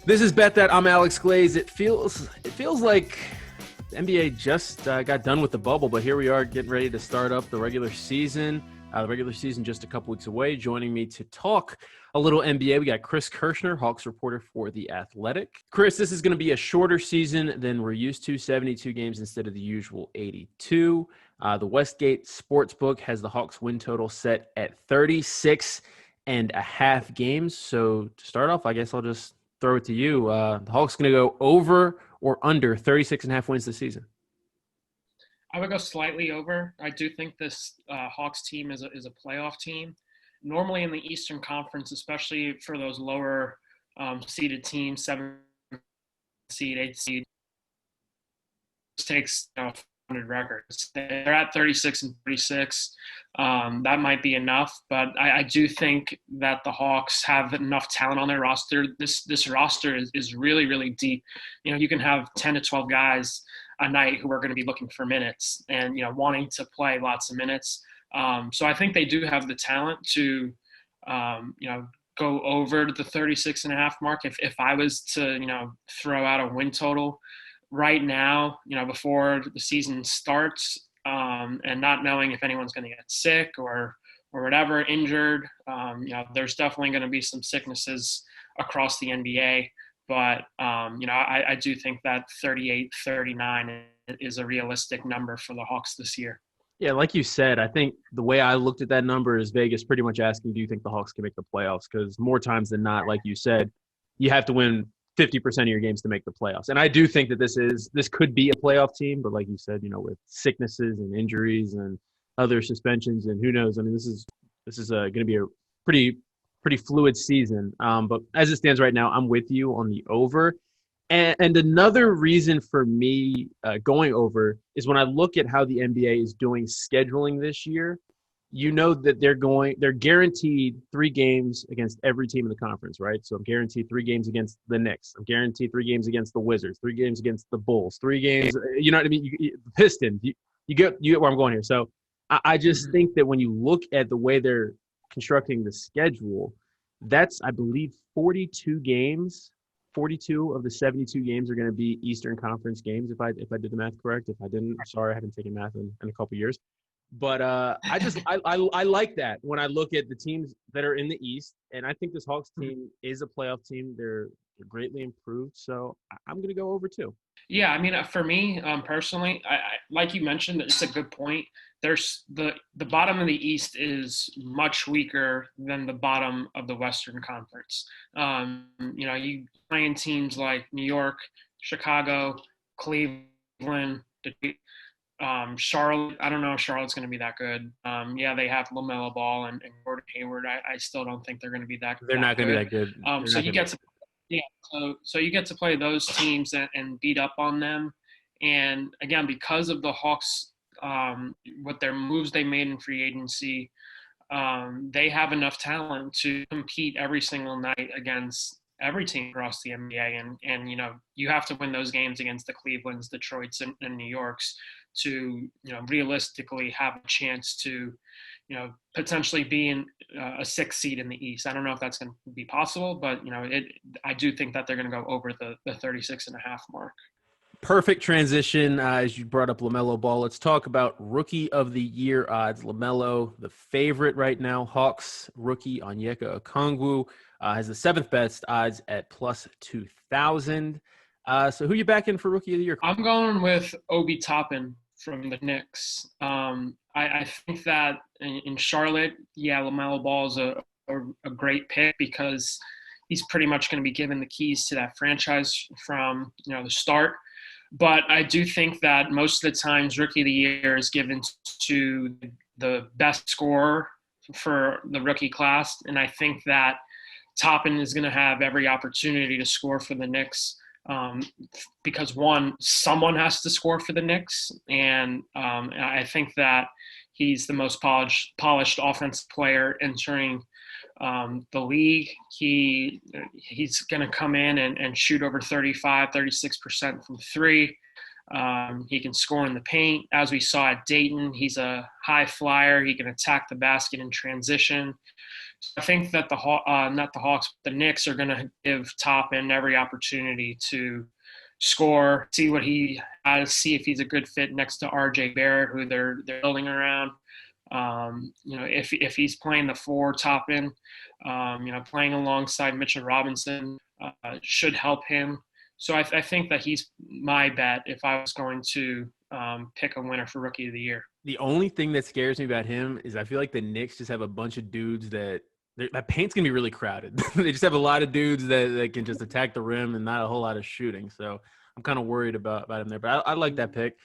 This is Bet That. I'm Alex Glaze. It feels like the NBA just got done with the bubble, but here we are getting ready to start up the regular season. The regular season just a couple weeks away. Joining me to talk a little NBA, we got Chris Kirschner, Hawks reporter for The Athletic. Chris, this is going to be a shorter season than we're used to, 72 games instead of the usual 82. The Westgate Sportsbook has the Hawks win total set at 36 and a half games. So to start off, I guess I'll just throw it to you. The Hawks going to go over or under 36 and a half wins this season? I would go slightly over. I do think this Hawks team is a playoff team. Normally in the Eastern Conference, especially for those lower seeded teams, 7 seed, 8 seed, takes 100 records. They're at 36 and 36. That might be enough, but I do think that the Hawks have enough talent on their roster. This roster is really, really deep. You can have 10 to 12 guys a night who are going to be looking for minutes and, wanting to play lots of minutes. So I think they do have the talent to, go over the 36 and a half mark. If I was to, throw out a win total right now, before the season starts, and not knowing if anyone's going to get sick or whatever, injured, there's definitely going to be some sicknesses across the NBA. But, I do think that 38, 39 is a realistic number for the Hawks this year. Yeah, like you said, I think the way I looked at that number is Vegas pretty much asking, do you think the Hawks can make the playoffs? Because more times than not, like you said, you have to win 50% of your games to make the playoffs. And I do think that this could be a playoff team, but like you said, with sicknesses and injuries and other suspensions and who knows, I mean, this is going to be a pretty fluid season. But as it stands right now, I'm with you on the over. And another reason for me going over is when I look at how the NBA is doing scheduling this year, that they're guaranteed 3 games against every team in the conference, right? So I'm guaranteed 3 games against the Knicks. I'm guaranteed 3 games against the Wizards, 3 games against the Bulls, 3 games, you know what I mean? The Pistons, you get where I'm going here. So I just think that when you look at the way they're constructing the schedule, that's, I believe, 42 games. 42 of the 72 games are going to be Eastern Conference games, if I did the math correct. If I didn't, I'm sorry, I haven't taken math in a couple of years. But I like that when I look at the teams that are in the East, and I think this Hawks team is a playoff team. They're greatly improved, so I'm going to go over too. Yeah, I mean, for me personally, I like you mentioned, it's a good point. There's the bottom of the East is much weaker than the bottom of the Western Conference. You playing teams like New York, Chicago, Cleveland, Detroit, Charlotte. I don't know if Charlotte's going to be that good. Yeah, they have LaMelo Ball and Gordon Hayward. I still don't think they're going to be that. They're not going to be that good. So you get to so you get to play those teams and beat up on them. And again, because of the Hawks, what their moves they made in free agency, they have enough talent to compete every single night against every team across the NBA. And you have to win those games against the Clevelands, Detroits, and New Yorks to realistically have a chance to potentially be in a 6th seed in the East. I don't know if that's going to be possible, but I do think that they're going to go over the 36 and a half mark. Perfect transition as you brought up LaMelo Ball. Let's talk about Rookie of the Year odds. LaMelo, the favorite right now. Hawks rookie Onyeka Okongwu has the 7th best odds at plus 2,000. So who you backing for Rookie of the Year? I'm going with Obi Toppin from the Knicks. I think that in Charlotte, LaMelo Ball is a great pick because he's pretty much going to be given the keys to that franchise from the start. But I do think that most of the times Rookie of the Year is given to the best scorer for the rookie class. And I think that Toppin is going to have every opportunity to score for the Knicks because, one, someone has to score for the Knicks. And I think that he's the most polished offensive player entering the league. He's going to come in and shoot over 36% from 3. He can score in the paint. As we saw at Dayton, he's a high flyer. He can attack the basket in transition. I think that not the Hawks, but the Knicks are going to give Toppin every opportunity to score, see what he has, see if he's a good fit next to R.J. Barrett, who they're building around. If he's playing the 4 Toppin, playing alongside Mitchell Robinson should help him. So I think that he's my bet if I was going to pick a winner for Rookie of the Year. The only thing that scares me about him is I feel like the Knicks just have a bunch of dudes that paint's going to be really crowded. They just have a lot of dudes that can just attack the rim and not a whole lot of shooting. So I'm kind of worried about him there. But I like that pick.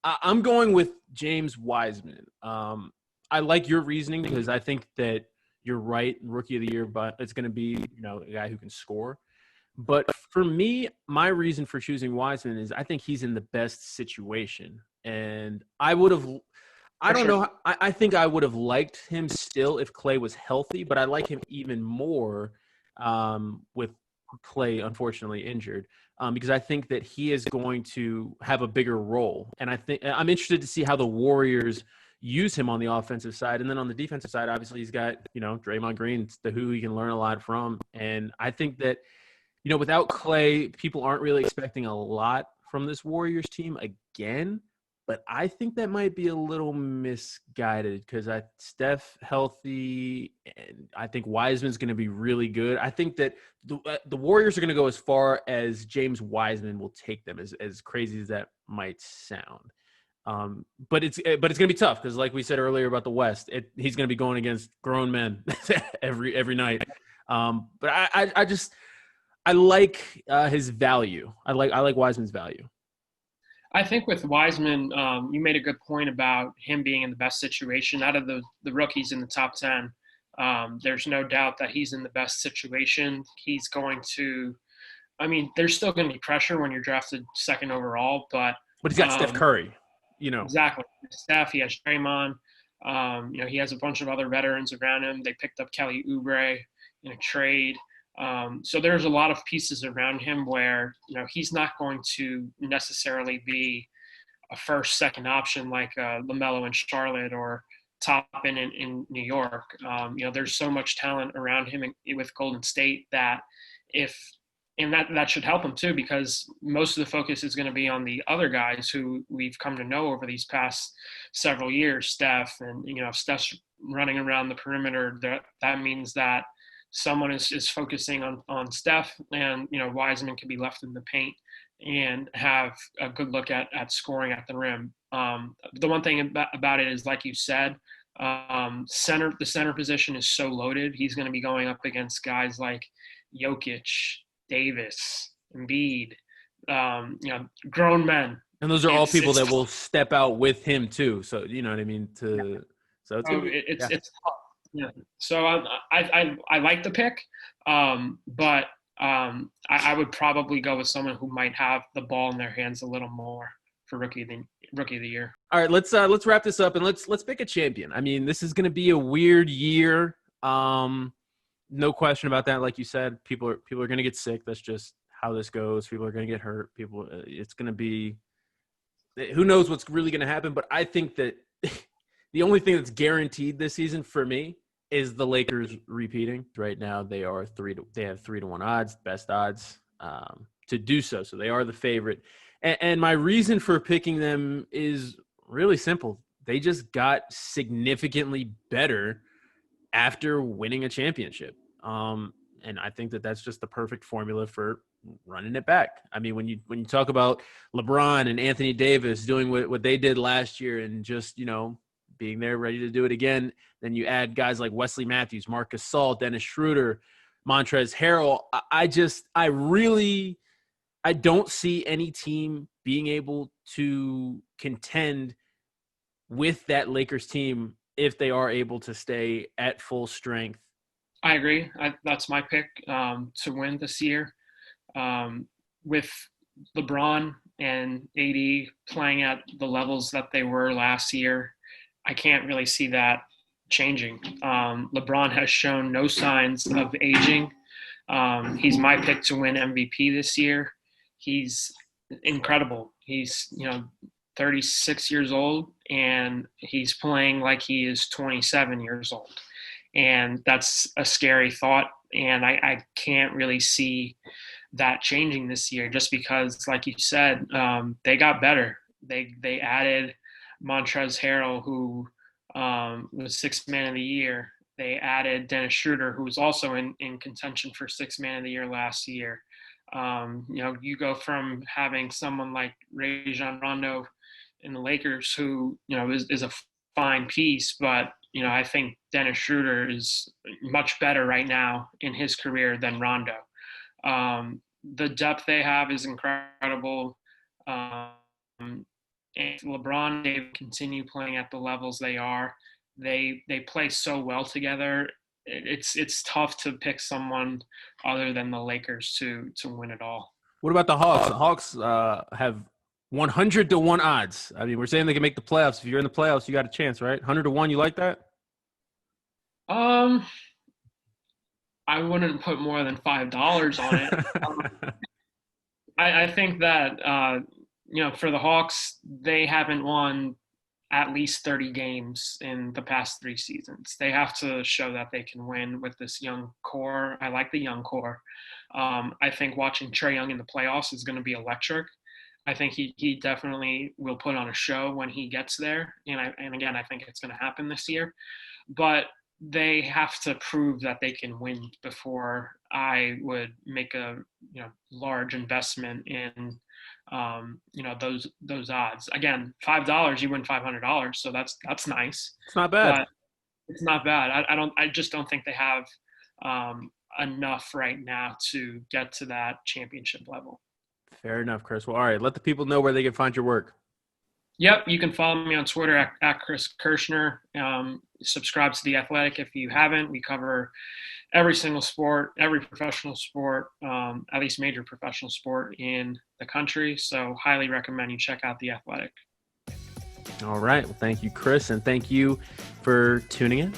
I'm going with James Wiseman. I like your reasoning because I think that you're right. Rookie of the Year, but it's going to be a guy who can score. But for me, my reason for choosing Wiseman is I think he's in the best situation. And I think I would have liked him still if Clay was healthy, but I like him even more with Clay unfortunately injured because I think that he is going to have a bigger role. And I think I'm interested to see how the Warriors use him on the offensive side. And then on the defensive side, obviously he's got, Draymond Green, who he can learn a lot from. And I think that, without Clay, people aren't really expecting a lot from this Warriors team again. But I think that might be a little misguided because Steph healthy, and I think Wiseman's going to be really good. I think that the Warriors are going to go as far as James Wiseman will take them, as crazy as that might sound. But it's going to be tough because, like we said earlier about the West, he's going to be going against grown men every night. But I like his value. I like Wiseman's value. I think with Wiseman, you made a good point about him being in the best situation. Out of the rookies in the top 10, there's no doubt that he's in the best situation. He's going to – there's still going to be pressure when you're drafted second overall. But he's got Steph Curry, Exactly. Steph, he has Draymond. He has a bunch of other veterans around him. They picked up Kelly Oubre in a trade. So there's a lot of pieces around him where, he's not going to necessarily be a first, second option like LaMelo in Charlotte or Toppin in New York. There's so much talent around him with Golden State that that should help him too, because most of the focus is going to be on the other guys who we've come to know over these past several years, Steph. And, if Steph's running around the perimeter, that means that someone is focusing on Steph, and Wiseman can be left in the paint and have a good look at scoring at the rim. The one thing about it is, like you said, the center position is so loaded. He's going to be going up against guys like Jokic, Davis, Embiid, grown men. And those are all people that will step out with him too. So you know what I mean. It's tough. Yeah. So I like the pick, but I would probably go with someone who might have the ball in their hands a little more for rookie of the year. All right, let's wrap this up and let's pick a champion. This is going to be a weird year. No question about that. Like you said, people are going to get sick. That's just how this goes. People are going to get hurt. It's going to be. Who knows what's really going to happen? But I think that. The only thing that's guaranteed this season for me is the Lakers repeating. Right now, they have 3-1 odds, best odds to do so. So they are the favorite. And my reason for picking them is really simple. They just got significantly better after winning a championship. And I think that that's just the perfect formula for running it back. When you talk about LeBron and Anthony Davis doing what they did last year and just, being there ready to do it again. Then you add guys like Wesley Matthews, Marc Gasol, Dennis Schroeder, Montrezl Harrell. I don't see any team being able to contend with that Lakers team if they are able to stay at full strength. I agree. That's my pick to win this year. With LeBron and AD playing at the levels that they were last year, I can't really see that changing. LeBron has shown no signs of aging. He's my pick to win MVP this year. He's incredible. He's, 36 years old, and he's playing like he is 27 years old. And that's a scary thought. And I can't really see that changing this year, just because, like you said, they got better. They added Montrezl Harrell, who was sixth man of the year. They added Dennis Schroeder, who was also in contention for sixth man of the year last year. You go from having someone like Rajon Rondo in the Lakers, who is a fine piece, but I think Dennis Schroeder is much better right now in his career than Rondo. The depth they have is incredible. And LeBron, they continue playing at the levels they are. They play so well together. It's tough to pick someone other than the Lakers to win it all. What about the Hawks? The Hawks have 100 to 1 odds. I mean, we're saying they can make the playoffs. If you're in the playoffs, you got a chance, right? 100 to 1, you like that? I wouldn't put more than $5 on it. I think that for the Hawks, they haven't won at least 30 games in the past 3 seasons. They have to show that they can win with this young core. I like the young core. I think watching Trae Young in the playoffs is going to be electric. I think he definitely will put on a show when he gets there. And again, I think it's going to happen this year. But they have to prove that they can win before I would make a large investment in those odds. Again, $5 you win $500, so that's nice. It's not bad. But it's not bad. I just don't think they have enough right now to get to that championship level. Fair enough, Kris. Well, all right, let the people know where they can find your work. Yep, you can follow me on Twitter at Kris Kirschner. Subscribe to The Athletic if you haven't. We cover every single sport, every professional sport, at least major professional sport in the country. So highly recommend you check out The Athletic. All right. Well, thank you, Kris, and thank you for tuning in.